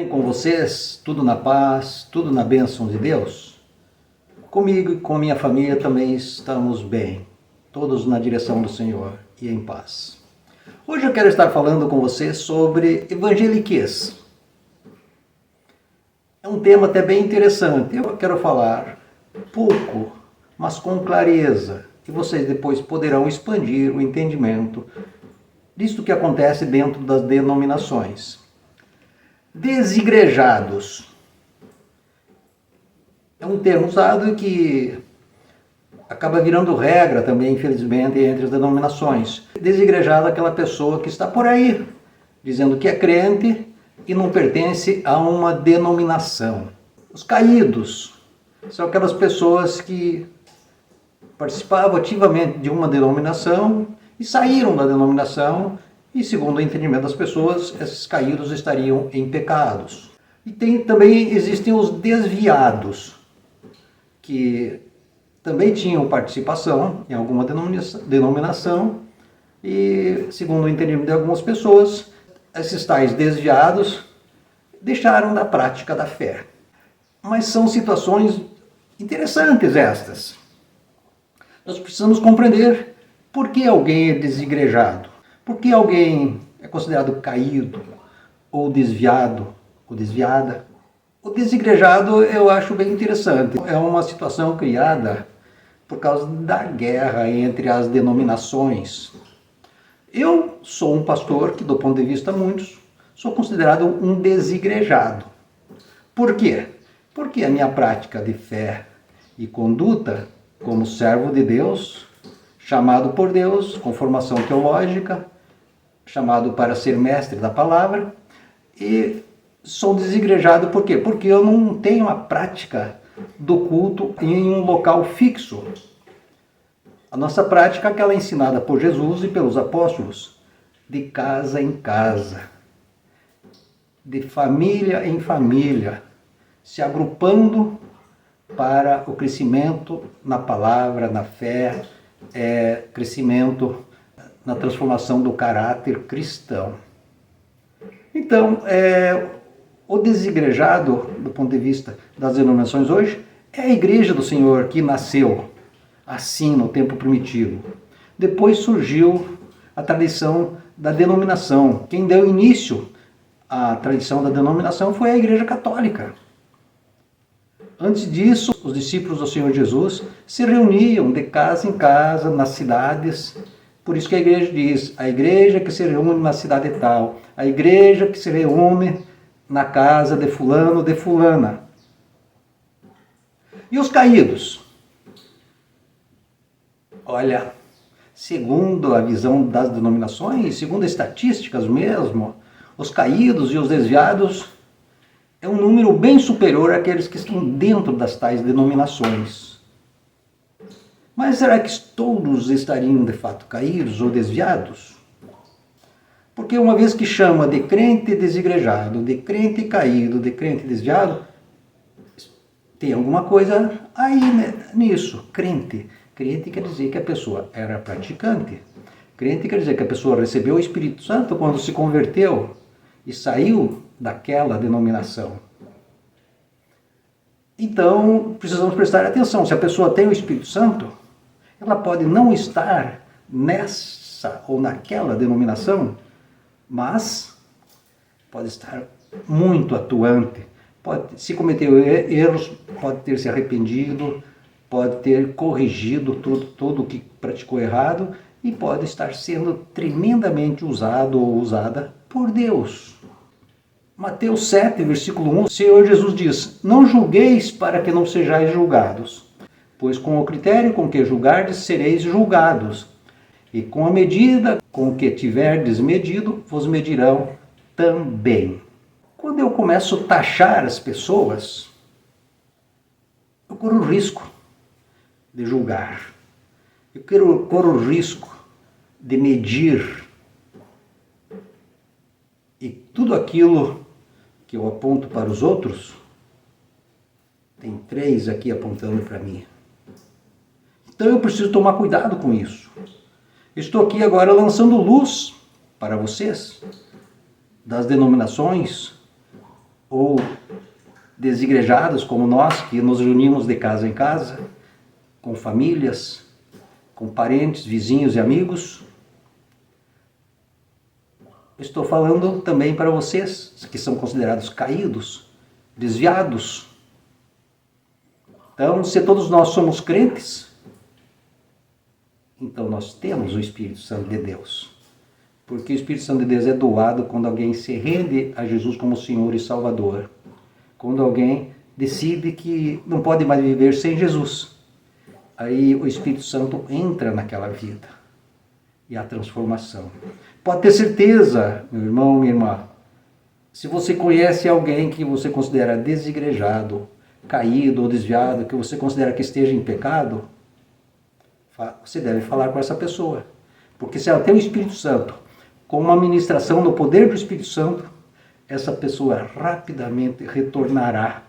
bem com vocês? Tudo na paz, tudo na bênção de Deus? Comigo e com minha família também estamos bem, todos na direção do Senhor e em paz. Hoje eu quero estar falando com vocês sobre evangeliquez. É um tema até bem interessante. Eu quero falar pouco, mas com clareza, e vocês depois poderão expandir o entendimento disto que acontece dentro das denominações. Desigrejados é um termo usado e que acaba virando regra também, infelizmente, entre as denominações. Desigrejado é aquela pessoa que está por aí, dizendo que é crente e não pertence a uma denominação. Os caídos são aquelas pessoas que participavam ativamente de uma denominação e saíram da denominação. E segundo o entendimento das pessoas, esses caídos estariam em pecados. E também existem os desviados, que também tinham participação em alguma denominação, e segundo o entendimento de algumas pessoas, esses tais desviados deixaram da prática da fé. Mas são situações interessantes estas. Nós precisamos compreender por que alguém é desigrejado. Por que alguém é considerado caído, ou desviado, ou desviada? O desigrejado eu acho bem interessante. É uma situação criada por causa da guerra entre as denominações. Eu sou um pastor que, do ponto de vista de muitos, sou considerado um desigrejado. Por quê? Porque a minha prática de fé e conduta como servo de Deus, chamado por Deus, com formação teológica, chamado para ser mestre da palavra, e sou desigrejado por quê? Porque eu não tenho a prática do culto em um local fixo. A nossa prática é aquela ensinada por Jesus e pelos apóstolos, de casa em casa, de família em família, se agrupando para o crescimento na palavra, na fé, crescimento na transformação do caráter cristão. Então, o desigrejado, do ponto de vista das denominações hoje, é a igreja do Senhor que nasceu assim no tempo primitivo. Depois surgiu a tradição da denominação. Quem deu início à tradição da denominação foi a Igreja Católica. Antes disso, os discípulos do Senhor Jesus se reuniam de casa em casa, nas cidades. Por isso que a igreja diz, a igreja que se reúne na cidade tal, a igreja que se reúne na casa de fulano, de fulana. E os caídos? Olha, segundo a visão das denominações, segundo estatísticas mesmo, os caídos e os desviados é um número bem superior àqueles que estão dentro das tais denominações. Mas será que todos estariam de fato caídos ou desviados? Porque uma vez que chama de crente desigrejado, de crente caído, de crente desviado, tem alguma coisa aí nisso. Crente. Crente quer dizer que a pessoa era praticante. Crente quer dizer que a pessoa recebeu o Espírito Santo quando se converteu e saiu daquela denominação. Então, precisamos prestar atenção. Se a pessoa tem o Espírito Santo, ela pode não estar nessa ou naquela denominação, mas pode estar muito atuante. Se cometeu erros, pode ter se arrependido, pode ter corrigido tudo o que praticou errado e pode estar sendo tremendamente usado ou usada por Deus. Mateus 7, versículo 1, o Senhor Jesus diz, não julgueis para que não sejais julgados. Pois com o critério com que julgardes, sereis julgados. E com a medida com que tiverdes medido, vos medirão também. Quando eu começo a taxar as pessoas, eu corro o risco de julgar. Eu corro o risco de medir. E tudo aquilo que eu aponto para os outros, tem 3 aqui apontando para mim. Então eu preciso tomar cuidado com isso. Estou aqui agora lançando luz para vocês das denominações ou desigrejados como nós, que nos reunimos de casa em casa, com famílias, com parentes, vizinhos e amigos. Estou falando também para vocês que são considerados caídos, desviados. Então, se todos nós somos crentes, então nós temos o Espírito Santo de Deus. Porque o Espírito Santo de Deus é doado quando alguém se rende a Jesus como Senhor e Salvador. Quando alguém decide que não pode mais viver sem Jesus. Aí o Espírito Santo entra naquela vida. E a transformação. Pode ter certeza, meu irmão, minha irmã, se você conhece alguém que você considera desigrejado, caído ou desviado, que você considera que esteja em pecado, você deve falar com essa pessoa. Porque se ela tem o Espírito Santo, com uma ministração no poder do Espírito Santo, essa pessoa rapidamente retornará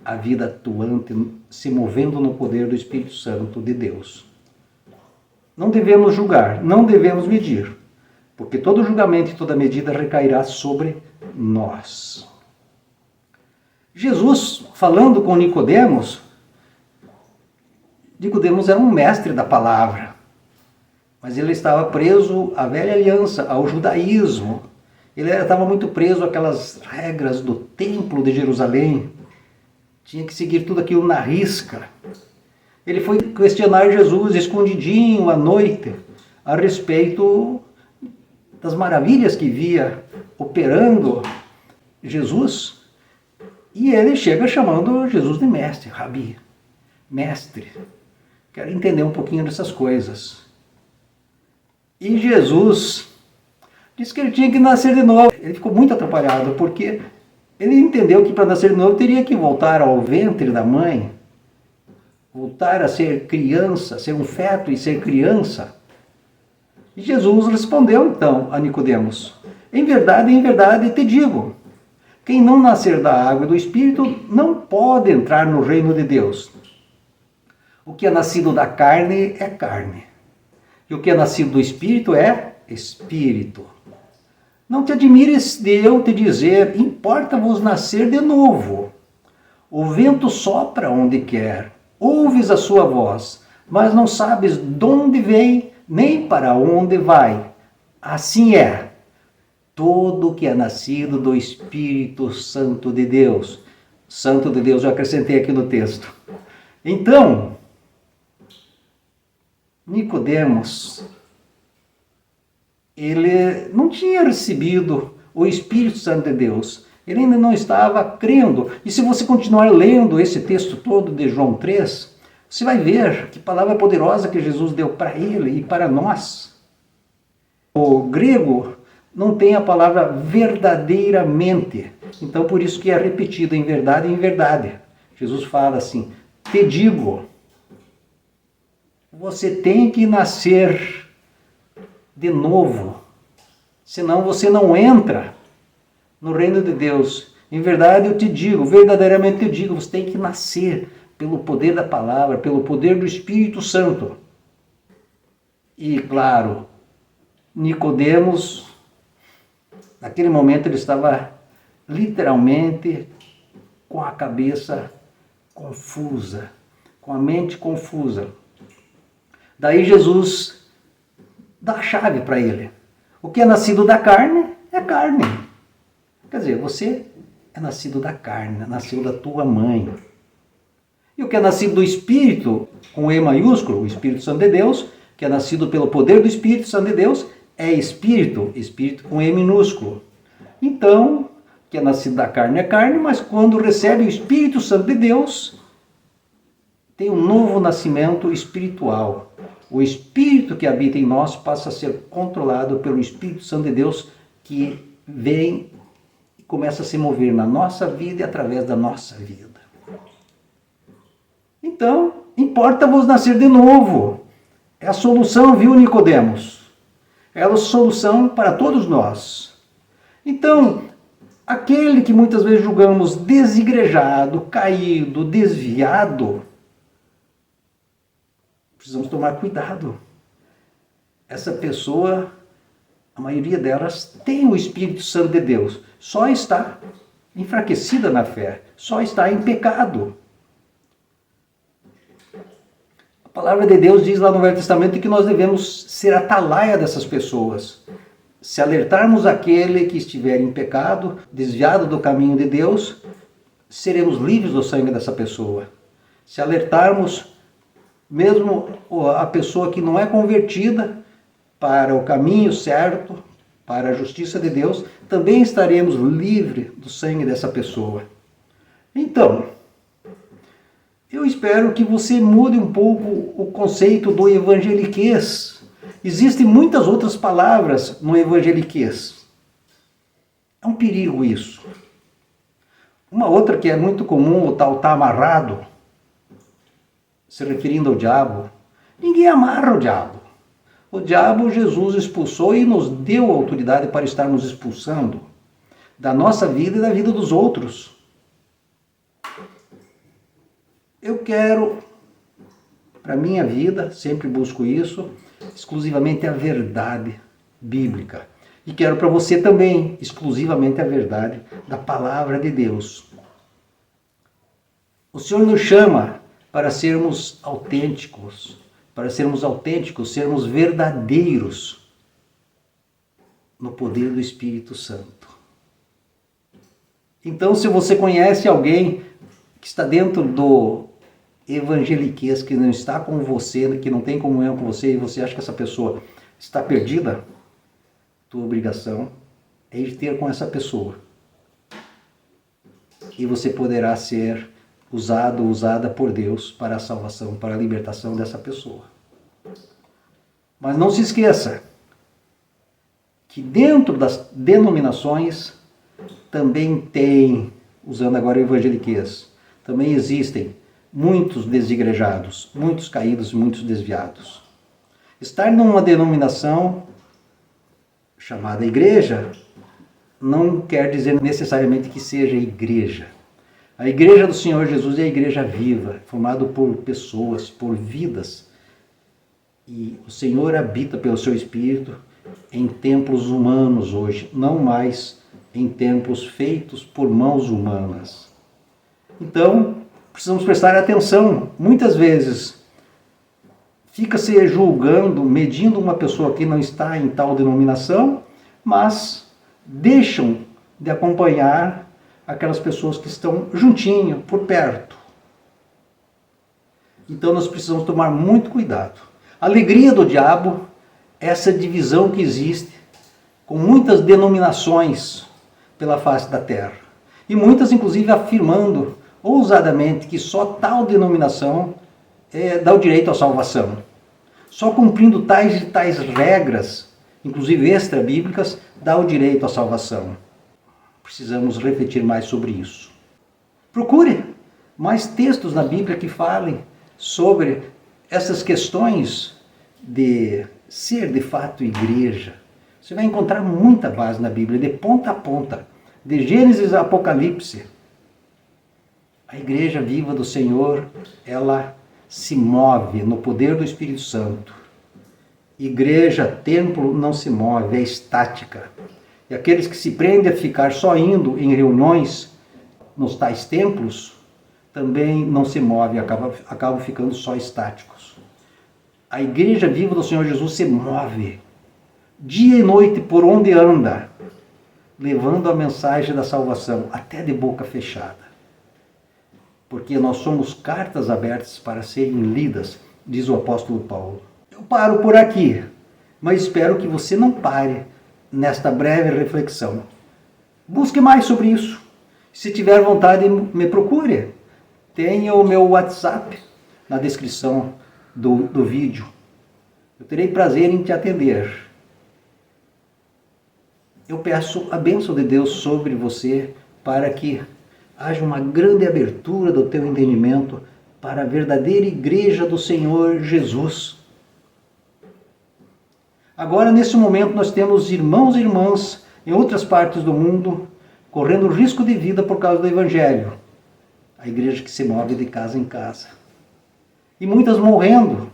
à vida atuante, se movendo no poder do Espírito Santo de Deus. Não devemos julgar, não devemos medir, porque todo julgamento e toda medida recairá sobre nós. Jesus, falando com Nicodemos era um mestre da palavra, mas ele estava preso à velha aliança, ao judaísmo. Ele estava muito preso àquelas regras do templo de Jerusalém, tinha que seguir tudo aquilo na risca. Ele foi questionar Jesus escondidinho à noite a respeito das maravilhas que via operando Jesus. E ele chega chamando Jesus de mestre, rabi, mestre. Quero entender um pouquinho dessas coisas. E Jesus disse que ele tinha que nascer de novo. Ele ficou muito atrapalhado, porque ele entendeu que para nascer de novo teria que voltar ao ventre da mãe, voltar a ser criança, ser um feto e ser criança. E Jesus respondeu então a Nicodemos: em verdade te digo, quem não nascer da água e do Espírito não pode entrar no reino de Deus. O que é nascido da carne é carne, e o que é nascido do Espírito é Espírito. Não te admires de eu te dizer, importa-vos nascer de novo. O vento sopra onde quer, ouves a sua voz, mas não sabes de onde vem, nem para onde vai. Assim é todo que é nascido do Espírito Santo de Deus. Santo de Deus, eu acrescentei aqui no texto. Então, Nicodemos, ele não tinha recebido o Espírito Santo de Deus. Ele ainda não estava crendo. E se você continuar lendo esse texto todo de João 3, você vai ver que palavra poderosa que Jesus deu para ele e para nós. O grego não tem a palavra verdadeiramente. Então, por isso que é repetido em verdade e em verdade. Jesus fala assim, te digo, você tem que nascer de novo, senão você não entra no reino de Deus. Em verdade eu te digo, verdadeiramente eu digo, você tem que nascer pelo poder da palavra, pelo poder do Espírito Santo. E claro, Nicodemos, naquele momento ele estava literalmente com a cabeça confusa, com a mente confusa. Daí Jesus dá a chave para ele. O que é nascido da carne é carne. Quer dizer, você é nascido da carne, nasceu da tua mãe. E o que é nascido do Espírito, com E maiúsculo, o Espírito Santo de Deus, que é nascido pelo poder do Espírito Santo de Deus, é Espírito, Espírito com E minúsculo. Então, o que é nascido da carne é carne, mas quando recebe o Espírito Santo de Deus, tem um novo nascimento espiritual. O Espírito que habita em nós passa a ser controlado pelo Espírito Santo de Deus, que vem e começa a se mover na nossa vida e através da nossa vida. Então, importa-vos nascer de novo. É a solução, viu, Nicodemos? É a solução para todos nós. Então, aquele que muitas vezes julgamos desigrejado, caído, desviado, precisamos tomar cuidado. Essa pessoa, a maioria delas, tem o Espírito Santo de Deus. Só está enfraquecida na fé, só está em pecado. A palavra de Deus diz lá no Velho Testamento que nós devemos ser atalaia dessas pessoas. Se alertarmos aquele que estiver em pecado, desviado do caminho de Deus, seremos livres do sangue dessa pessoa. Se alertarmos mesmo a pessoa que não é convertida para o caminho certo, para a justiça de Deus, também estaremos livres do sangue dessa pessoa. Então, eu espero que você mude um pouco o conceito do evangeliquez. Existem muitas outras palavras no evangeliquez. É um perigo isso. Uma outra que é muito comum, o tal tá amarrado, se referindo ao diabo. Ninguém amarra o diabo. O diabo Jesus expulsou e nos deu autoridade para estarmos expulsando da nossa vida e da vida dos outros. Eu quero, para a minha vida, sempre busco isso, exclusivamente a verdade bíblica. E quero para você também, exclusivamente a verdade da palavra de Deus. O Senhor nos chama para sermos autênticos, sermos verdadeiros no poder do Espírito Santo. Então, se você conhece alguém que está dentro do evangeliquez, que não está com você, que não tem comunhão com você, e você acha que essa pessoa está perdida, tua obrigação é ir ter com essa pessoa. E você poderá ser usada por Deus para a salvação, para a libertação dessa pessoa. Mas não se esqueça que dentro das denominações também tem, usando agora o evangeliquez, também existem muitos desigrejados, muitos caídos, muitos desviados. Estar numa denominação chamada igreja não quer dizer necessariamente que seja igreja. A igreja do Senhor Jesus é a igreja viva, formada por pessoas, por vidas. E o Senhor habita pelo seu Espírito em templos humanos hoje, não mais em templos feitos por mãos humanas. Então, precisamos prestar atenção. Muitas vezes fica-se julgando, medindo uma pessoa que não está em tal denominação, mas deixam de acompanhar aquelas pessoas que estão juntinho, por perto. Então nós precisamos tomar muito cuidado. A alegria do diabo é essa divisão que existe com muitas denominações pela face da terra. E muitas inclusive afirmando ousadamente que só tal denominação dá o direito à salvação. Só cumprindo tais e tais regras, inclusive extra-bíblicas, dá o direito à salvação. Precisamos refletir mais sobre isso. Procure mais textos na Bíblia que falem sobre essas questões de ser de fato igreja. Você vai encontrar muita base na Bíblia, de ponta a ponta, de Gênesis a Apocalipse. A igreja viva do Senhor, ela se move no poder do Espírito Santo. Igreja, templo, não se move, é estática. E aqueles que se prendem a ficar só indo em reuniões nos tais templos, também não se movem, acabam ficando só estáticos. A igreja viva do Senhor Jesus se move, dia e noite por onde anda, levando a mensagem da salvação, até de boca fechada. Porque nós somos cartas abertas para serem lidas, diz o apóstolo Paulo. Eu paro por aqui, mas espero que você não pare nesta breve reflexão. Busque mais sobre isso. Se tiver vontade, me procure. Tenha o meu WhatsApp na descrição do vídeo. Eu terei prazer em te atender. Eu peço a bênção de Deus sobre você para que haja uma grande abertura do teu entendimento para a verdadeira igreja do Senhor Jesus. Agora, nesse momento, nós temos irmãos e irmãs em outras partes do mundo correndo risco de vida por causa do Evangelho. A igreja que se move de casa em casa. E muitas morrendo.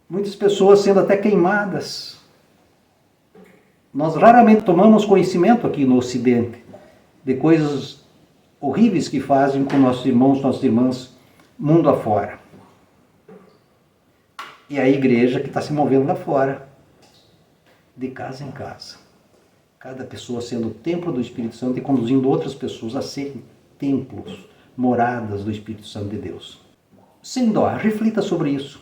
Muitas pessoas sendo até queimadas. Nós raramente tomamos conhecimento aqui no Ocidente de coisas horríveis que fazem com nossos irmãos, nossas irmãs, mundo afora. E a igreja que está se movendo lá fora, de casa em casa. Cada pessoa sendo o templo do Espírito Santo e conduzindo outras pessoas a serem templos, moradas do Espírito Santo de Deus. Sem dó, reflita sobre isso.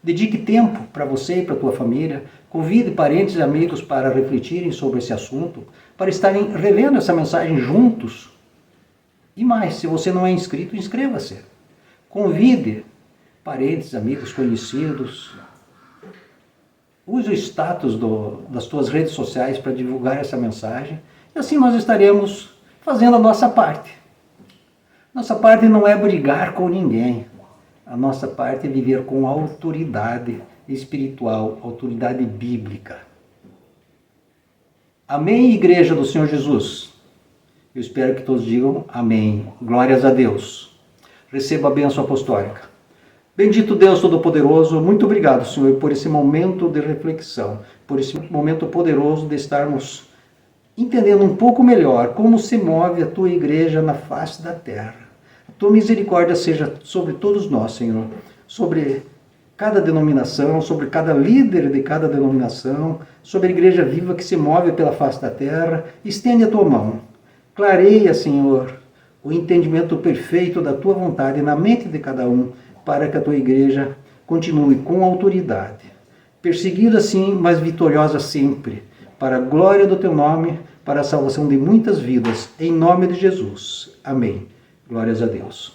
Dedique tempo para você e para a tua família. Convide parentes e amigos para refletirem sobre esse assunto, para estarem revendo essa mensagem juntos. E mais, se você não é inscrito, inscreva-se. Convide parentes, amigos, conhecidos. Use o status das tuas redes sociais para divulgar essa mensagem. E assim nós estaremos fazendo a nossa parte. Nossa parte não é brigar com ninguém. A nossa parte é viver com autoridade espiritual, autoridade bíblica. Amém, Igreja do Senhor Jesus? Eu espero que todos digam amém. Glórias a Deus. Receba a bênção apostólica. Bendito Deus Todo-Poderoso, muito obrigado, Senhor, por esse momento de reflexão, por esse momento poderoso de estarmos entendendo um pouco melhor como se move a Tua Igreja na face da terra. A Tua misericórdia seja sobre todos nós, Senhor, sobre cada denominação, sobre cada líder de cada denominação, sobre a Igreja viva que se move pela face da terra. Estende a Tua mão. Clareia, Senhor, o entendimento perfeito da Tua vontade na mente de cada um, para que a Tua Igreja continue com autoridade, perseguida sim, mas vitoriosa sempre, para a glória do Teu nome, para a salvação de muitas vidas, em nome de Jesus. Amém. Glórias a Deus.